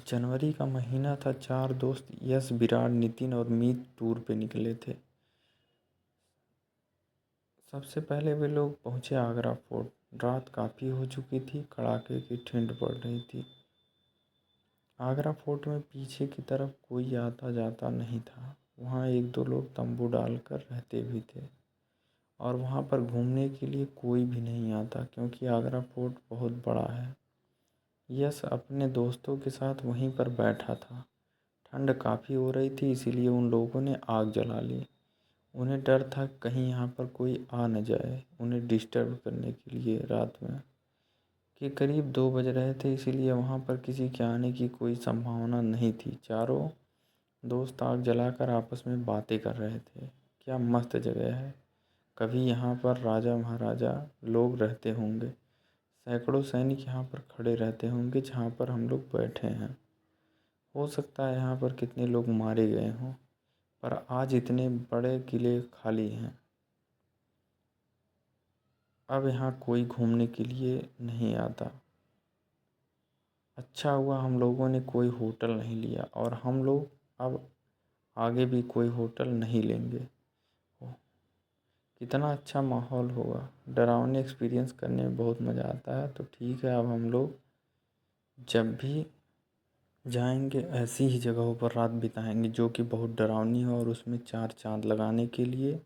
जनवरी का महीना था। 4 दोस्त यश, विराट, नितिन और मीत टूर पे निकले थे। सबसे पहले वे लोग पहुंचे आगरा फोर्ट। रात काफ़ी हो चुकी थी, कड़ाके की ठंड पड़ रही थी। आगरा फोर्ट में पीछे की तरफ कोई आता जाता नहीं था। वहाँ 1-2 लोग तंबू डालकर रहते भी थे और वहाँ पर घूमने के लिए कोई भी नहीं आता, क्योंकि आगरा फोर्ट बहुत बड़ा है। यश अपने दोस्तों के साथ वहीं पर बैठा था। ठंड काफ़ी हो रही थी, इसीलिए उन लोगों ने आग जला ली। उन्हें डर था कहीं यहाँ पर कोई आ न जाए उन्हें डिस्टर्ब करने के लिए। रात में के करीब 2 बज रहे थे, इसीलिए वहाँ पर किसी के आने की कोई संभावना नहीं थी। चारों दोस्त आग जलाकर आपस में बातें कर रहे थे। क्या मस्त जगह है, कभी यहाँ पर राजा महाराजा लोग रहते होंगे। सैकड़ों सैनिक यहाँ पर खड़े रहते होंगे जहाँ पर हम लोग बैठे हैं। हो सकता है यहाँ पर कितने लोग मारे गए हों, पर आज इतने बड़े किले खाली हैं। अब यहाँ कोई घूमने के लिए नहीं आता। अच्छा हुआ हम लोगों ने कोई होटल नहीं लिया और हम लोग अब आगे भी कोई होटल नहीं लेंगे। ओह, कितना अच्छा माहौल होगा। डरावने एक्सपीरियंस करने में बहुत मज़ा आता है। तो ठीक है, अब हम लोग जब भी जाएंगे ऐसी ही जगहों पर रात बिताएंगे जो कि बहुत डरावनी हो, और उसमें 4 चाँद लगाने के लिए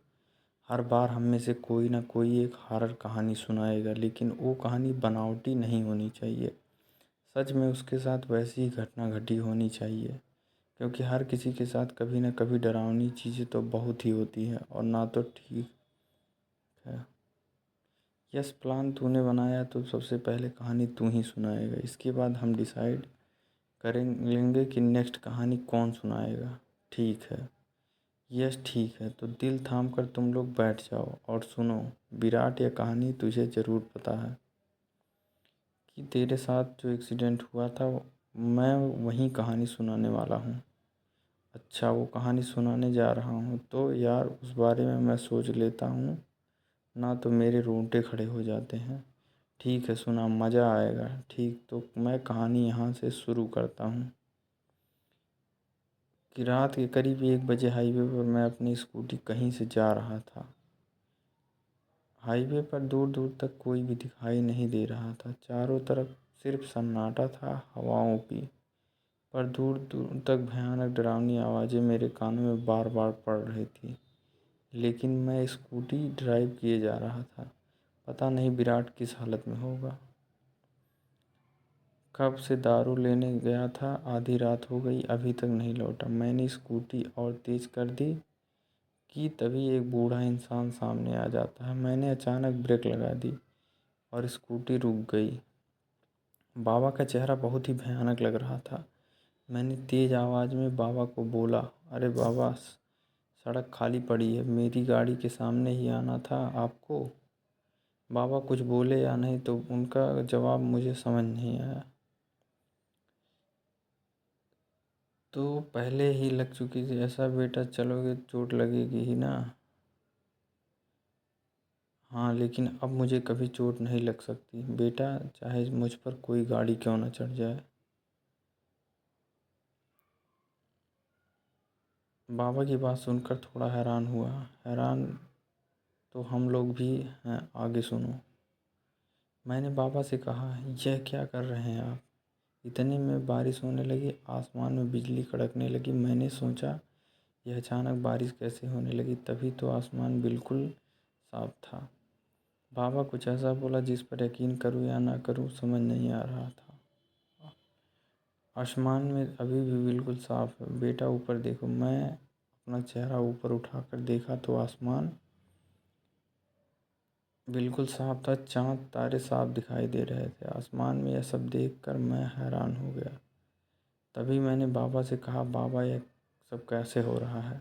हर बार हम में से कोई ना कोई एक हॉरर कहानी सुनाएगा, लेकिन वो कहानी बनावटी नहीं होनी चाहिए। सच में उसके साथ वैसी ही घटना घटी होनी चाहिए, क्योंकि हर किसी के साथ कभी ना कभी डरावनी चीज़ें तो बहुत ही होती हैं और ना तो ठीक है। यस, प्लान तूने बनाया तो सबसे पहले कहानी तू ही सुनाएगा। इसके बाद हम डिसाइड करें लेंगे कि नेक्स्ट कहानी कौन सुनाएगा। ठीक है। यस ठीक है, तो दिल थाम कर तुम लोग बैठ जाओ और सुनो। विराट, यह कहानी तुझे ज़रूर पता है कि तेरे साथ जो एक्सीडेंट हुआ था, मैं वही कहानी सुनाने वाला हूँ। अच्छा, वो कहानी सुनाने जा रहा हूँ तो यार उस बारे में मैं सोच लेता हूँ ना तो मेरे रोंगटे खड़े हो जाते हैं। ठीक है, सुना, मज़ा आएगा। ठीक, तो मैं कहानी यहाँ से शुरू करता हूँ कि रात के करीब 1 बजे हाईवे पर मैं अपनी स्कूटी कहीं से जा रहा था। हाईवे पर दूर दूर तक कोई भी दिखाई नहीं दे रहा था। चारों तरफ सिर्फ सन्नाटा था हवाओं की, पर दूर दूर तक भयानक डरावनी आवाज़ें मेरे कानों में बार बार पड़ रही थी। लेकिन मैं स्कूटी ड्राइव किए जा रहा था। पता नहीं विराट किस हालत में होगा। कब से दारू लेने गया था, आधी रात हो गई, अभी तक नहीं लौटा। मैंने स्कूटी और तेज़ कर दी कि तभी एक बूढ़ा इंसान सामने आ जाता है। मैंने अचानक ब्रेक लगा दी और स्कूटी रुक गई। बाबा का चेहरा बहुत ही भयानक लग रहा था। मैंने तेज़ आवाज़ में बाबा को बोला, अरे बाबा, सड़क खाली पड़ी है, मेरी गाड़ी के सामने ही आना था आपको। बाबा कुछ बोले या नहीं, तो उनका जवाब मुझे समझ नहीं आया। तो पहले ही लग चुकी थी। ऐसा बेटा, चलोगे चोट लगेगी ही ना। हाँ, लेकिन अब मुझे कभी चोट नहीं लग सकती बेटा, चाहे मुझ पर कोई गाड़ी क्यों ना चढ़ जाए। बाबा की बात सुनकर थोड़ा हैरान हुआ। हैरान तो हम लोग भी हैं, आगे सुनो। मैंने बाबा से कहा, यह क्या कर रहे हैं आप। इतने में बारिश होने लगी, आसमान में बिजली कड़कने लगी। मैंने सोचा यह अचानक बारिश कैसे होने लगी, तभी तो आसमान बिल्कुल साफ था। बाबा कुछ ऐसा बोला जिस पर यकीन करूँ या ना करूँ समझ नहीं आ रहा था। आसमान में अभी भी बिल्कुल साफ है बेटा, ऊपर देखो। मैं अपना चेहरा ऊपर उठाकर देखा तो आसमान बिल्कुल साफ था। चाँद तारे साफ दिखाई दे रहे थे आसमान में। यह सब देखकर मैं हैरान हो गया। तभी मैंने बाबा से कहा, बाबा यह सब कैसे हो रहा है।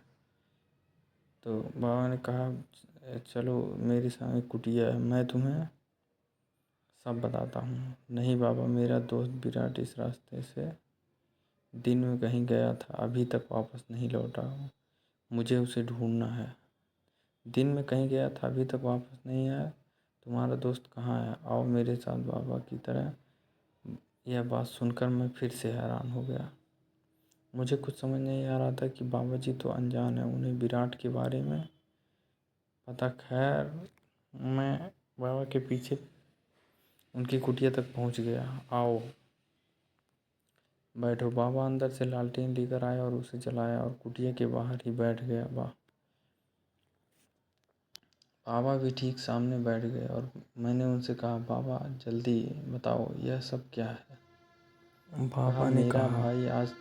तो बाबा ने कहा, चलो मेरे सामने कुटिया है, मैं तुम्हें सब बताता हूँ। नहीं बाबा, मेरा दोस्त विराट इस रास्ते से दिन में कहीं गया था, अभी तक वापस नहीं लौटा। मुझे उसे ढूंढना है। दिन में कहीं गया था, अभी तक वापस नहीं आया। तुम्हारा दोस्त कहाँ है, आओ मेरे साथ बाबा की तरह यह बात सुनकर मैं फिर से हैरान हो गया। मुझे कुछ समझ नहीं आ रहा था कि बाबा जी तो अनजान है, उन्हें विराट के बारे में पता। खैर, मैं बाबा के पीछे उनकी कुटिया तक पहुंच गया। आओ बैठो। बाबा अंदर से लालटेन लेकर आए और उसे जलाया और कुटिया के बाहर ही बैठ गया। बाबा भी ठीक सामने बैठ गए और मैंने उनसे कहा, बाबा जल्दी बताओ यह सब क्या है। बाबा ने मेरा कहा, भाई आज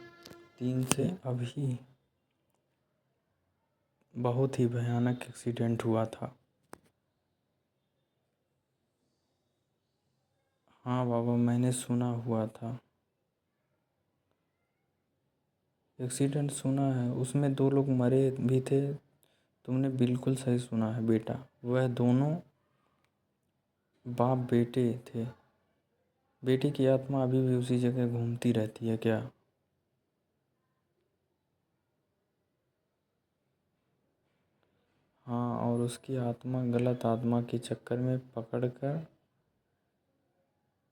3 से अभी बहुत ही भयानक एक्सीडेंट हुआ था। हाँ बाबा, मैंने सुना हुआ था। एक्सीडेंट सुना है, उसमें 2 लोग मरे भी थे। तुमने बिल्कुल सही सुना है बेटा, वह दोनों बाप बेटे थे। बेटी की आत्मा अभी भी उसी जगह घूमती रहती है क्या? हाँ, और उसकी आत्मा गलत आत्मा के चक्कर में पकड़कर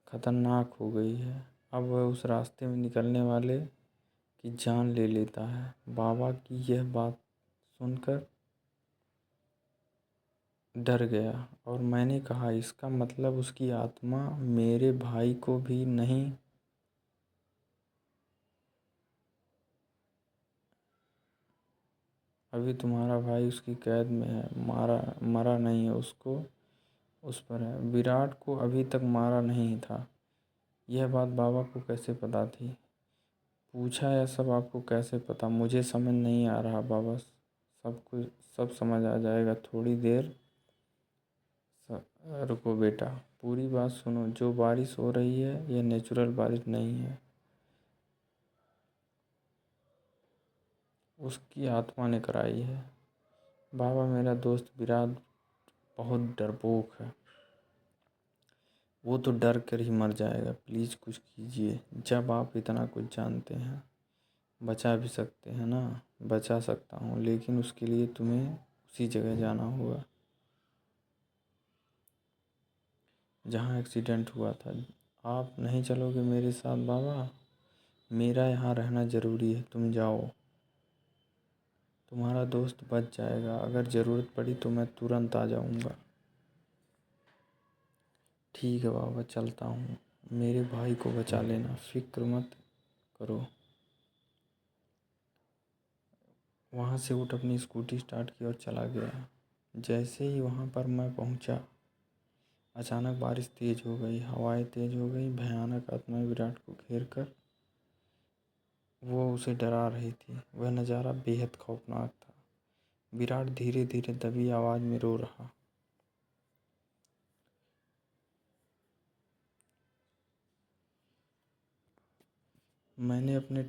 खतरनाक हो गई है। अब वह उस रास्ते में निकलने वाले की जान ले लेता है। बाबा की यह बात सुनकर डर गया और मैंने कहा, इसका मतलब उसकी आत्मा मेरे भाई को भी नहीं। अभी तुम्हारा भाई उसकी कैद में है, मरा नहीं है, उसको उस पर है। विराट को अभी तक मारा नहीं था। यह बात बाबा को कैसे पता थी? पूछा, यह सब आपको कैसे पता? मुझे समझ नहीं आ रहा बाबा। सब कुछ सब समझ आ जाएगा, थोड़ी देर रुको बेटा, पूरी बात सुनो। जो बारिश हो रही है यह नेचुरल बारिश नहीं है, उसकी आत्मा ने कराई है। बाबा, मेरा दोस्त विराट बहुत डरपोक है, वो तो डर कर ही मर जाएगा। प्लीज़ कुछ कीजिए। जब आप इतना कुछ जानते हैं, बचा भी सकते हैं ना? बचा सकता हूँ, लेकिन उसके लिए तुम्हें उसी जगह जाना होगा जहाँ एक्सीडेंट हुआ था। आप नहीं चलोगे मेरे साथ बाबा? मेरा यहाँ रहना ज़रूरी है, तुम जाओ। तुम्हारा दोस्त बच जाएगा। अगर ज़रूरत पड़ी तो मैं तुरंत आ जाऊँगा। ठीक है बाबा, चलता हूँ। मेरे भाई को बचा लेना, फिक्र मत करो। वहाँ से उठ अपनी स्कूटी स्टार्ट की और चला गया। जैसे ही वहाँ पर मैं पहुँचा, अचानक बारिश तेज़ हो गई, हवाएं तेज़ हो गई। भयानक आत्माएं विराट को घेर कर वो उसे डरा रही थी। वह नज़ारा बेहद खौफनाक था। विराट धीरे धीरे दबी आवाज़ में रो रहा। मैंने अपने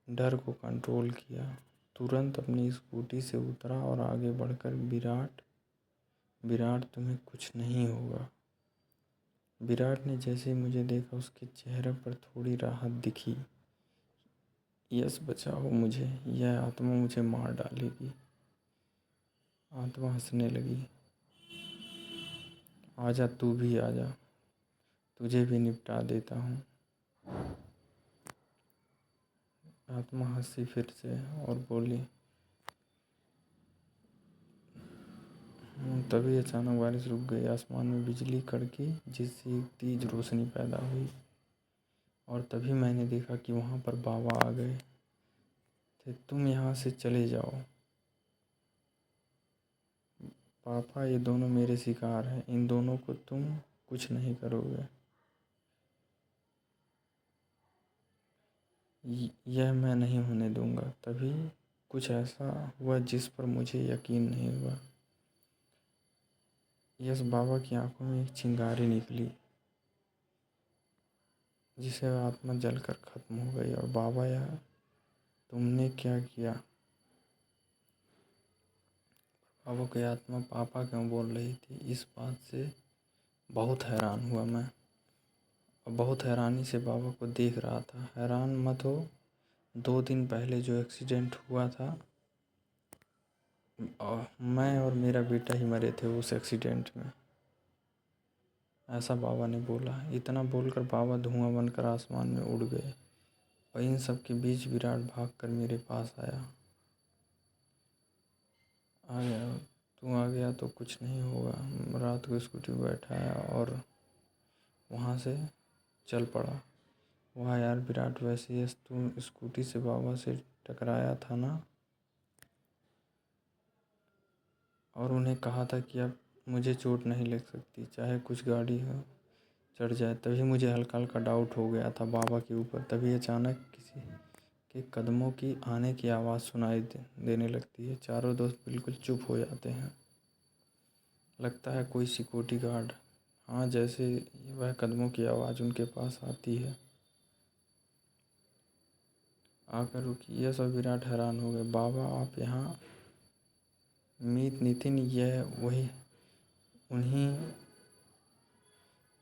डर को कंट्रोल किया, तुरंत अपनी स्कूटी से उतरा और आगे बढ़कर, विराट विराट तुम्हें कुछ नहीं होगा। विराट ने जैसे ही मुझे देखा, उसके चेहरे पर थोड़ी राहत दिखी। यस, बचाओ मुझे, यह आत्मा मुझे मार डालेगी। आत्मा हंसने लगी। आजा, तू भी आजा, तुझे भी निपटा देता हूँ। आत्मा हंसी फिर से और बोली। तभी अचानक बारिश रुक गई। आसमान में बिजली कड़की, जिससे एक तेज रोशनी पैदा हुई और तभी मैंने देखा कि वहाँ पर बाबा आ गए थे। तुम यहाँ से चले जाओ पापा, ये दोनों मेरे शिकार हैं, इन दोनों को तुम कुछ नहीं करोगे। यह मैं नहीं होने दूंगा। तभी कुछ ऐसा हुआ जिस पर मुझे यकीन नहीं हुआ। यस, बाबा की आंखों में एक चिंगारी निकली, जिसे आत्मा जलकर खत्म हो गई। और बाबा, यह तुमने क्या किया? बाबा की आत्मा पापा क्यों बोल रही थी? इस बात से बहुत हैरान हुआ मैं, और बहुत हैरानी से बाबा को देख रहा था। हैरान मत हो, 2 दिन पहले जो एक्सीडेंट हुआ था, मैं और मेरा बेटा ही मरे थे उस एक्सीडेंट में। ऐसा बाबा ने बोला। इतना बोलकर बाबा धुआं बनकर आसमान में उड़ गए और इन सब के बीच विराट भागकर मेरे पास आया। आ गया, तू आ गया तो कुछ नहीं होगा। रात को स्कूटी पर बैठाया और वहाँ से चल पड़ा। वाह यार विराट, वैसे ही तू स्कूटी से बाबा से टकराया था ना, और उन्हें कहा था कि अब मुझे चोट नहीं लग सकती, चाहे कुछ गाड़ी हो चढ़ जाए। तभी मुझे हल्का हल्का डाउट हो गया था बाबा के ऊपर। तभी अचानक किसी के कदमों की आने की आवाज़ सुनाई देने लगती है। चारों दोस्त बिल्कुल चुप हो जाते हैं। लगता है कोई सिक्योरिटी गार्ड। हाँ, जैसे वह कदमों की आवाज़ उनके पास आती है आकर रुकी। यह सब विराट हैरान हो गए। बाबा आप यहाँ? मीत, नितिन, यह वही उन्हीं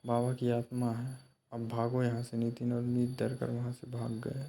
बाबा की आत्मा है। अब भागो यहाँ से। नितिन और मीत डर कर वहाँ से भाग गए।